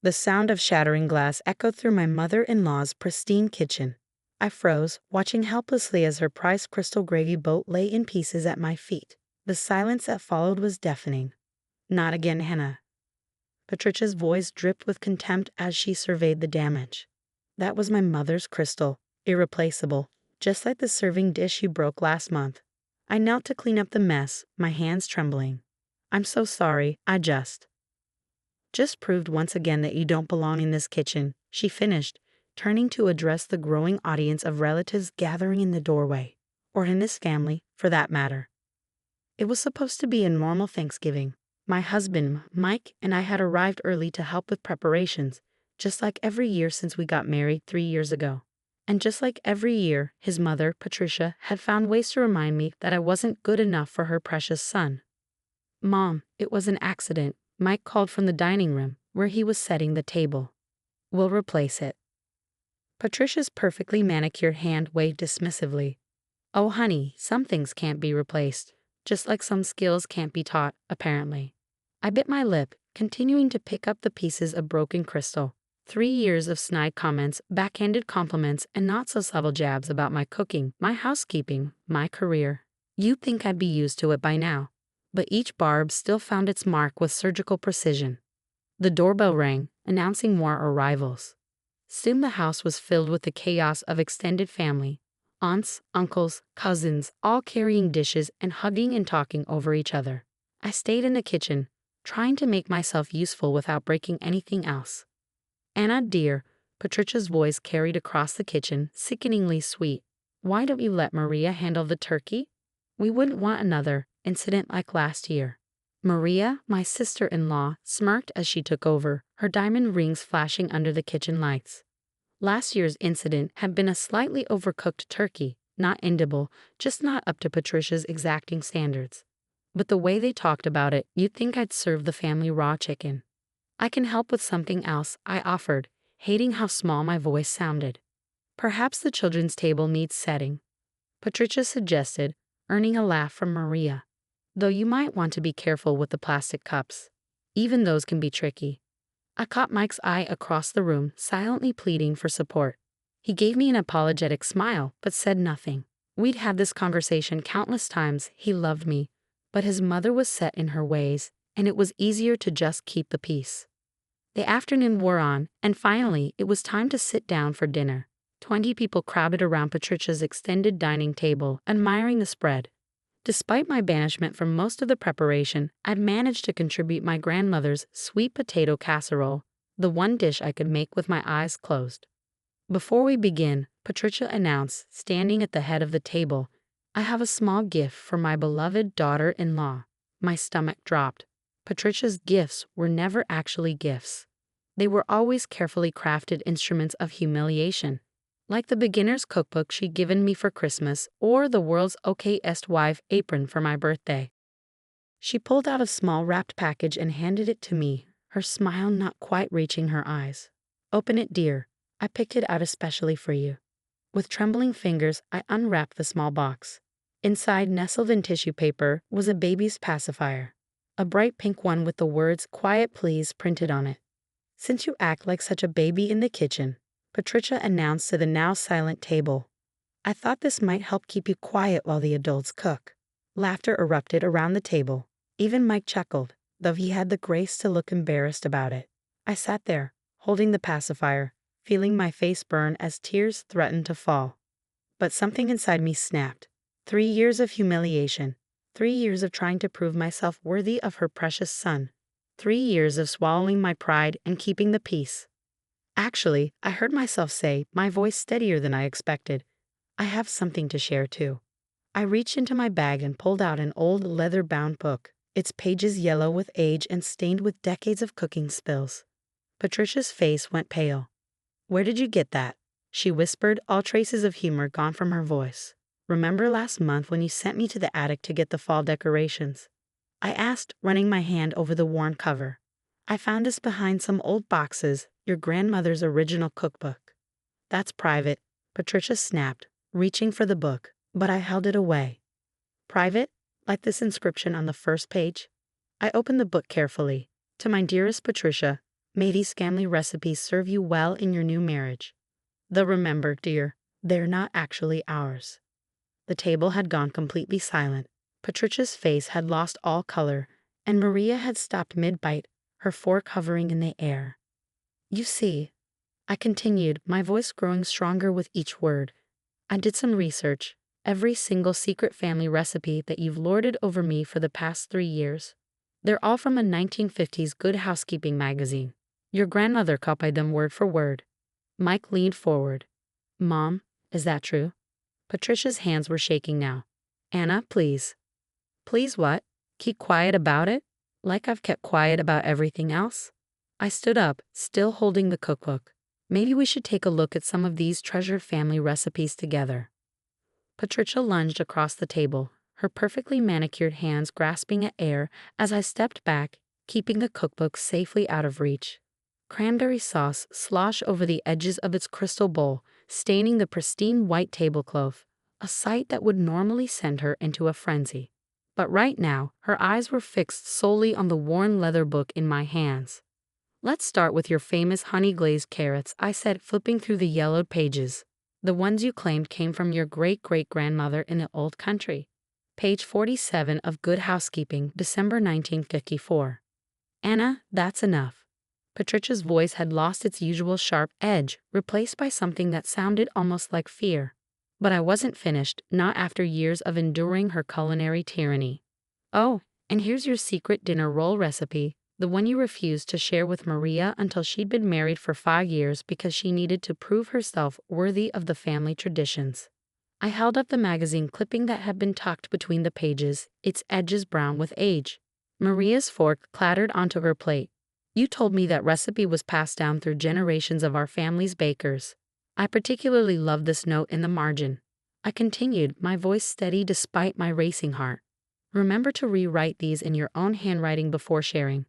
The sound of shattering glass echoed through my mother-in-law's pristine kitchen. I froze, watching helplessly as her prized crystal gravy boat lay in pieces at my feet. The silence that followed was deafening. "Not again, Hannah." Patricia's voice dripped with contempt as she surveyed the damage. "That was my mother's crystal, irreplaceable, just like the serving dish you broke last month." I knelt to clean up the mess, my hands trembling. "I'm so sorry, I just proved once again that you don't belong in this kitchen," she finished, turning to address the growing audience of relatives gathering in the doorway, or in this family, for that matter. It was supposed to be a normal Thanksgiving. My husband, Mike, and I had arrived early to help with preparations, just like every year since we got married 3 years ago. And just like every year, his mother, Patricia, had found ways to remind me that I wasn't good enough for her precious son. "Mom, it was an accident," Mike called from the dining room, where he was setting the table. "We'll replace it." Patricia's perfectly manicured hand waved dismissively. "Oh, honey, some things can't be replaced, just like some skills can't be taught, apparently." I bit my lip, continuing to pick up the pieces of broken crystal. 3 years of snide comments, backhanded compliments, and not-so-subtle jabs about my cooking, my housekeeping, my career. You'd think I'd be used to it by now. But each barb still found its mark with surgical precision. The doorbell rang, announcing more arrivals. Soon the house was filled with the chaos of extended family, aunts, uncles, cousins, all carrying dishes and hugging and talking over each other. I stayed in the kitchen, trying to make myself useful without breaking anything else. "Anna, dear," Patricia's voice carried across the kitchen, sickeningly sweet. "Why don't you let Maria handle the turkey? We wouldn't want another incident like last year." Maria, my sister-in-law, smirked as she took over, her diamond rings flashing under the kitchen lights. Last year's incident had been a slightly overcooked turkey, not edible, just not up to Patricia's exacting standards. But the way they talked about it, you'd think I'd serve the family raw chicken. "I can help with something else," I offered, hating how small my voice sounded. "Perhaps the children's table needs setting," Patricia suggested, earning a laugh from Maria. "Though you might want to be careful with the plastic cups. Even those can be tricky." I caught Mike's eye across the room, silently pleading for support. He gave me an apologetic smile, but said nothing. We'd had this conversation countless times. He loved me, but his mother was set in her ways, and it was easier to just keep the peace. The afternoon wore on, and finally it was time to sit down for dinner. 20 people crowded around Patricia's extended dining table, admiring the spread. Despite my banishment from most of the preparation, I'd managed to contribute my grandmother's sweet potato casserole, the one dish I could make with my eyes closed. "Before we begin," Patricia announced, standing at the head of the table, "I have a small gift for my beloved daughter-in-law." My stomach dropped. Patricia's gifts were never actually gifts. They were always carefully crafted instruments of humiliation, like the beginner's cookbook she'd given me for Christmas or the world's okayest wife apron for my birthday. She pulled out a small wrapped package and handed it to me, her smile not quite reaching her eyes. "Open it, dear. I picked it out especially for you." With trembling fingers, I unwrapped the small box. Inside, nestled in tissue paper, was a baby's pacifier, a bright pink one with the words "Quiet Please" printed on it. "Since you act like such a baby in the kitchen," Patricia announced to the now silent table, "I thought this might help keep you quiet while the adults cook." Laughter erupted around the table. Even Mike chuckled, though he had the grace to look embarrassed about it. I sat there, holding the pacifier, feeling my face burn as tears threatened to fall. But something inside me snapped. 3 years of humiliation. 3 years of trying to prove myself worthy of her precious son. 3 years of swallowing my pride and keeping the peace. Actually, I heard myself say, my voice steadier than I expected, "I have something to share too." I reached into my bag and pulled out an old leather-bound book, its pages yellow with age and stained with decades of cooking spills. Patricia's face went pale. "Where did you get that?" she whispered, all traces of humor gone from her voice. "Remember last month when you sent me to the attic to get the fall decorations?" I asked, running my hand over the worn cover. "I found this behind some old boxes, your grandmother's original cookbook." "That's private," Patricia snapped, reaching for the book, but I held it away. "Private? Like this inscription on the first page?" I opened the book carefully. "To my dearest Patricia, May these family recipes serve you well in your new marriage. Though remember, dear, they're not actually ours." The table had gone completely silent. Patricia's face had lost all color, and Maria had stopped mid-bite, her fork hovering in the air. "You see," I continued, my voice growing stronger with each word, "I did some research. Every single secret family recipe that you've lorded over me for the past 3 years. They're all from a 1950s Good Housekeeping magazine. Your grandmother copied them word for word." Mike leaned forward. "Mom, is that true?" Patricia's hands were shaking now. "Anna, please." "Please what? Keep quiet about it? Like I've kept quiet about everything else?" I stood up, still holding the cookbook. "Maybe we should take a look at some of these treasured family recipes together." Patricia lunged across the table, her perfectly manicured hands grasping at air as I stepped back, keeping the cookbook safely out of reach. Cranberry sauce sloshed over the edges of its crystal bowl, staining the pristine white tablecloth, a sight that would normally send her into a frenzy. But right now, her eyes were fixed solely on the worn leather book in my hands. "Let's start with your famous honey-glazed carrots," I said, flipping through the yellowed pages. "The ones you claimed came from your great-great-grandmother in the old country." Page 47 of Good Housekeeping, December 1954. "Anna, that's enough." Patricia's voice had lost its usual sharp edge, replaced by something that sounded almost like fear. But I wasn't finished, not after years of enduring her culinary tyranny. "Oh, and here's your secret dinner roll recipe, the one you refused to share with Maria until she'd been married for 5 years because she needed to prove herself worthy of the family traditions." I held up the magazine clipping that had been tucked between the pages, its edges brown with age. Maria's fork clattered onto her plate. "You told me that recipe was passed down through generations of our family's bakers. I particularly love this note in the margin." I continued, my voice steady despite my racing heart. "Remember to rewrite these in your own handwriting before sharing.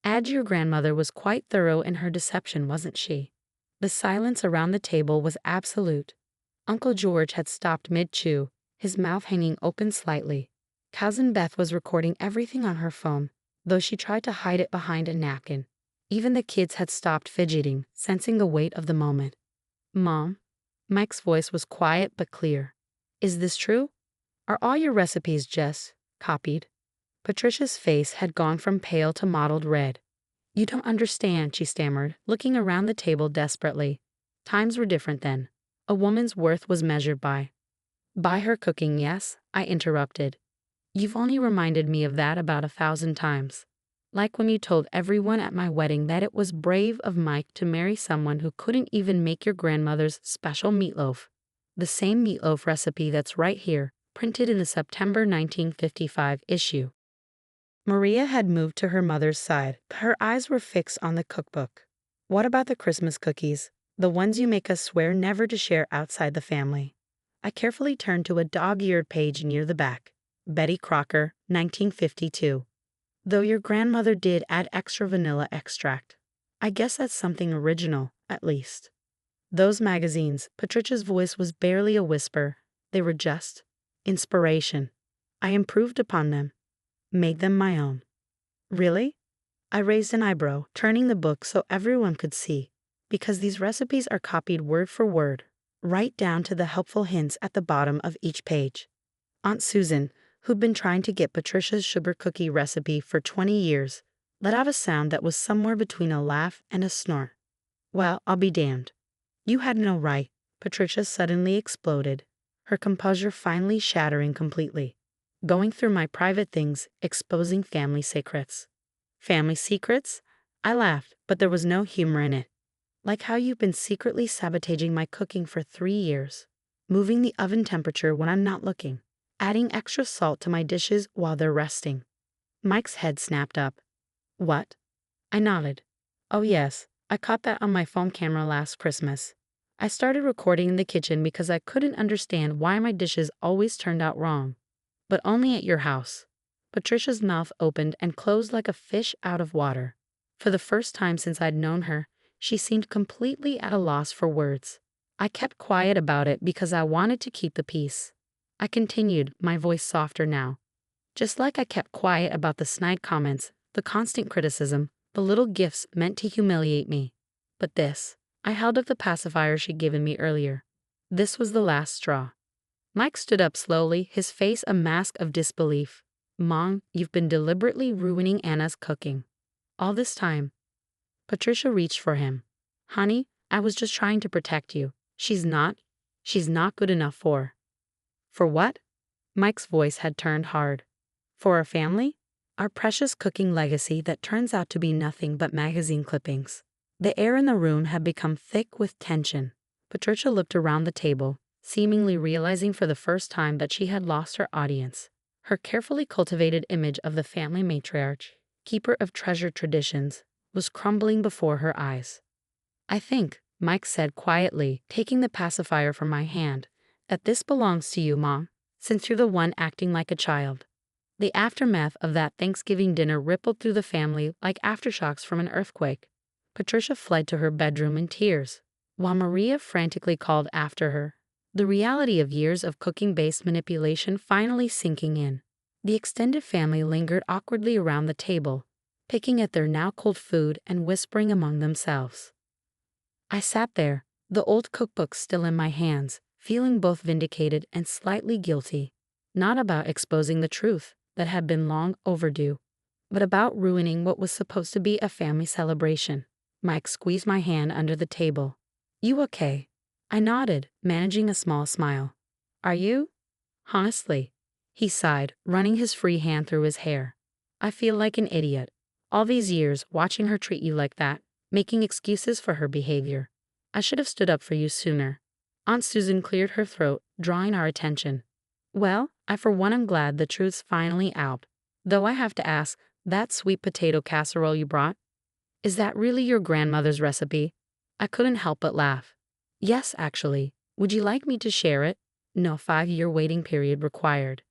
Add your grandmother was quite thorough in her deception, wasn't she?" The silence around the table was absolute. Uncle George had stopped mid-chew, his mouth hanging open slightly. Cousin Beth was recording everything on her phone, though she tried to hide it behind a napkin. Even the kids had stopped fidgeting, sensing the weight of the moment. "Mom?" Mike's voice was quiet but clear. "Is this true? Are all your recipes just copied?" Patricia's face had gone from pale to mottled red. "You don't understand," she stammered, looking around the table desperately. "Times were different then. A woman's worth was measured by her cooking, yes," I interrupted. "You've only reminded me of that about 1,000 times. Like when you told everyone at my wedding that it was brave of Mike to marry someone who couldn't even make your grandmother's special meatloaf. The same meatloaf recipe that's right here, printed in the September 1955 issue." Maria had moved to her mother's side, but her eyes were fixed on the cookbook. "What about the Christmas cookies? The ones you make us swear never to share outside the family?" I carefully turned to a dog-eared page near the back. "Betty Crocker, 1952. Though your grandmother did add extra vanilla extract. I guess that's something original, at least." Those magazines, Patricia's voice was barely a whisper. They were just inspiration. I improved upon them, made them my own. "Really?" I raised an eyebrow, turning the book so everyone could see. "Because these recipes are copied word for word, right down to the helpful hints at the bottom of each page." Aunt Susan, who'd been trying to get Patricia's sugar cookie recipe for 20 years, let out a sound that was somewhere between a laugh and a snort. "Well, I'll be damned. You had no right," Patricia suddenly exploded, her composure finally shattering completely. "Going through my private things, exposing family secrets." "Family secrets?" I laughed, but there was no humor in it. "Like how you've been secretly sabotaging my cooking for 3 years, moving the oven temperature when I'm not looking, adding extra salt to my dishes while they're resting." Mike's head snapped up. "What?" I nodded. "Oh yes, I caught that on my phone camera last Christmas. I started recording in the kitchen because I couldn't understand why my dishes always turned out wrong. But only at your house." Patricia's mouth opened and closed like a fish out of water. For the first time since I'd known her, she seemed completely at a loss for words. I kept quiet about it because I wanted to keep the peace. I continued, my voice softer now. "Just like I kept quiet about the snide comments, the constant criticism, The little gifts meant to humiliate me. But this, I held up the pacifier she'd given me earlier. This was the last straw. Mike stood up slowly, his face a mask of disbelief. Mom, you've been deliberately ruining Anna's cooking. All this time. Patricia reached for him. Honey, I was just trying to protect you. She's not good enough for. For what? Mike's voice had turned hard. For our family? Our precious cooking legacy that turns out to be nothing but magazine clippings. The air in the room had become thick with tension. Patricia looked around the table, seemingly realizing for the first time that she had lost her audience. Her carefully cultivated image of the family matriarch, keeper of treasured traditions, was crumbling before her eyes. I think, Mike said quietly, taking the pacifier from my hand, that this belongs to you, Mom, since you're the one acting like a child. The aftermath of that Thanksgiving dinner rippled through the family like aftershocks from an earthquake. Patricia fled to her bedroom in tears, while Maria frantically called after her, the reality of years of cooking-based manipulation finally sinking in. The extended family lingered awkwardly around the table, picking at their now cold food and whispering among themselves. I sat there, the old cookbook still in my hands, feeling both vindicated and slightly guilty, not about exposing the truth that had been long overdue, but about ruining what was supposed to be a family celebration. Mike squeezed my hand under the table. You okay? I nodded, managing a small smile. Are you? Honestly, he sighed, running his free hand through his hair. I feel like an idiot. All these years watching her treat you like that, making excuses for her behavior. I should have stood up for you sooner. Aunt Susan cleared her throat, drawing our attention. Well, I for one am glad the truth's finally out. Though I have to ask, that sweet potato casserole you brought? Is that really your grandmother's recipe? I couldn't help but laugh. Yes, actually. Would you like me to share it? No 5-year waiting period required.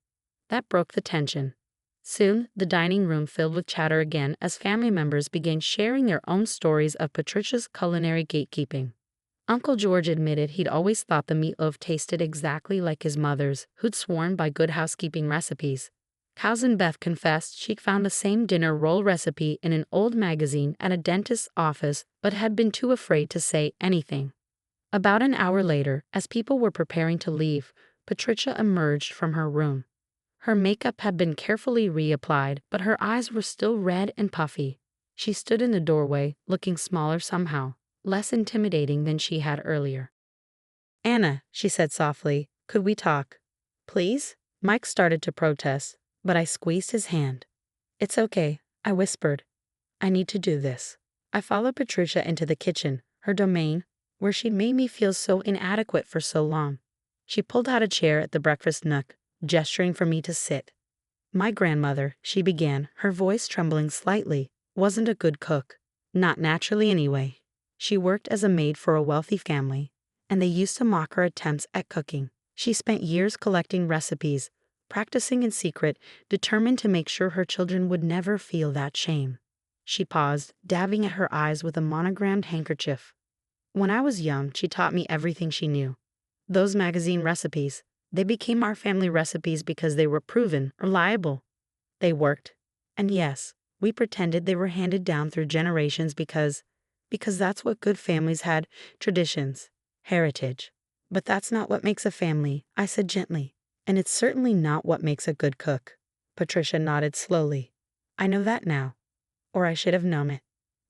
That broke the tension. Soon, the dining room filled with chatter again as family members began sharing their own stories of Patricia's culinary gatekeeping. Uncle George admitted he'd always thought the meatloaf tasted exactly like his mother's, who'd sworn by Good Housekeeping recipes. Cousin Beth confessed she'd found the same dinner roll recipe in an old magazine at a dentist's office but had been too afraid to say anything. About an hour later, as people were preparing to leave, Patricia emerged from her room. Her makeup had been carefully reapplied, but her eyes were still red and puffy. She stood in the doorway, looking smaller somehow, less intimidating than she had earlier. Anna, she said softly, could we talk? Please? Mike started to protest, but I squeezed his hand. It's okay, I whispered. I need to do this. I followed Patricia into the kitchen, her domain, where she'd made me feel so inadequate for so long. She pulled out a chair at the breakfast nook, gesturing for me to sit. My grandmother, she began, her voice trembling slightly, wasn't a good cook. Not naturally anyway. She worked as a maid for a wealthy family, and they used to mock her attempts at cooking. She spent years collecting recipes, practicing in secret, determined to make sure her children would never feel that shame. She paused, dabbing at her eyes with a monogrammed handkerchief. When I was young, she taught me everything she knew. Those magazine recipes, they became our family recipes because they were proven, reliable. They worked. And yes, we pretended they were handed down through generations because that's what good families had, traditions, heritage. But that's not what makes a family, I said gently. And it's certainly not what makes a good cook. Patricia nodded slowly. I know that now. Or I should have known it.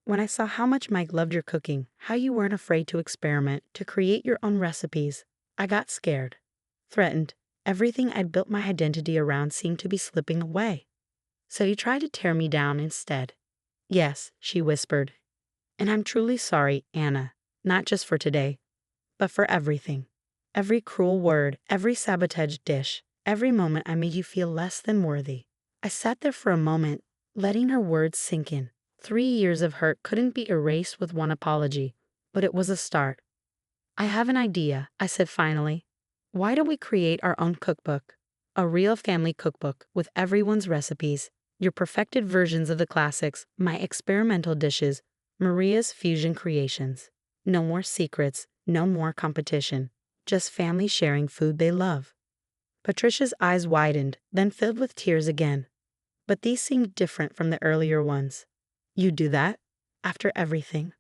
When I saw how much Mike loved your cooking, how you weren't afraid to experiment, to create your own recipes, I got scared. Threatened. Everything I'd built my identity around seemed to be slipping away. So you tried to tear me down instead. Yes, she whispered. And I'm truly sorry, Anna, not just for today, but for everything. Every cruel word, every sabotage dish, every moment I made you feel less than worthy. I sat there for a moment, letting her words sink in. 3 years of hurt couldn't be erased with one apology, but it was a start. I have an idea, I said finally. Why don't we create our own cookbook? A real family cookbook with everyone's recipes, your perfected versions of the classics, my experimental dishes, Maria's fusion creations. No more secrets, no more competition, just family sharing food they love. Patricia's eyes widened, then filled with tears again. But these seemed different from the earlier ones. You do that? after everything.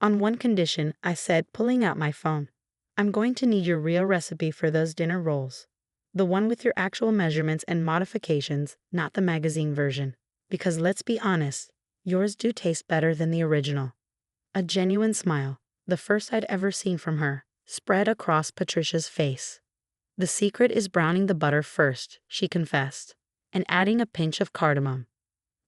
On one condition, I said, pulling out my phone. I'm going to need your real recipe for those dinner rolls. The one with your actual measurements and modifications, not the magazine version. Because let's be honest, yours do taste better than the original. A genuine smile, the first I'd ever seen from her, spread across Patricia's face. The secret is browning the butter first, she confessed, and adding a pinch of cardamom.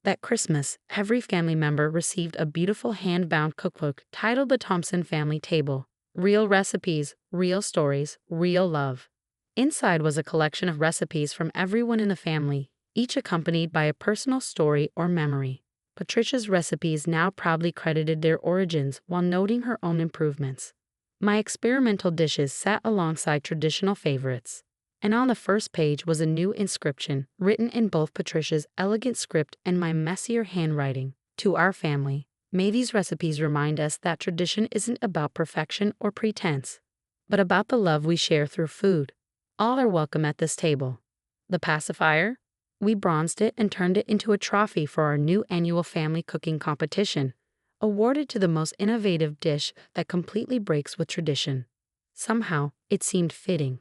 That Christmas, every family member received a beautiful hand-bound cookbook titled The Thompson Family Table. Real recipes, real stories, real love. Inside was a collection of recipes from everyone in the family, each accompanied by a personal story or memory. Patricia's recipes now proudly credited their origins while noting her own improvements. My experimental dishes sat alongside traditional favorites. And on the first page was a new inscription, written in both Patricia's elegant script and my messier handwriting. To our family, may these recipes remind us that tradition isn't about perfection or pretense, but about the love we share through food. All are welcome at this table. The Pacifier? We bronzed it and turned it into a trophy for our new annual family cooking competition, awarded to the most innovative dish that completely breaks with tradition. Somehow, it seemed fitting.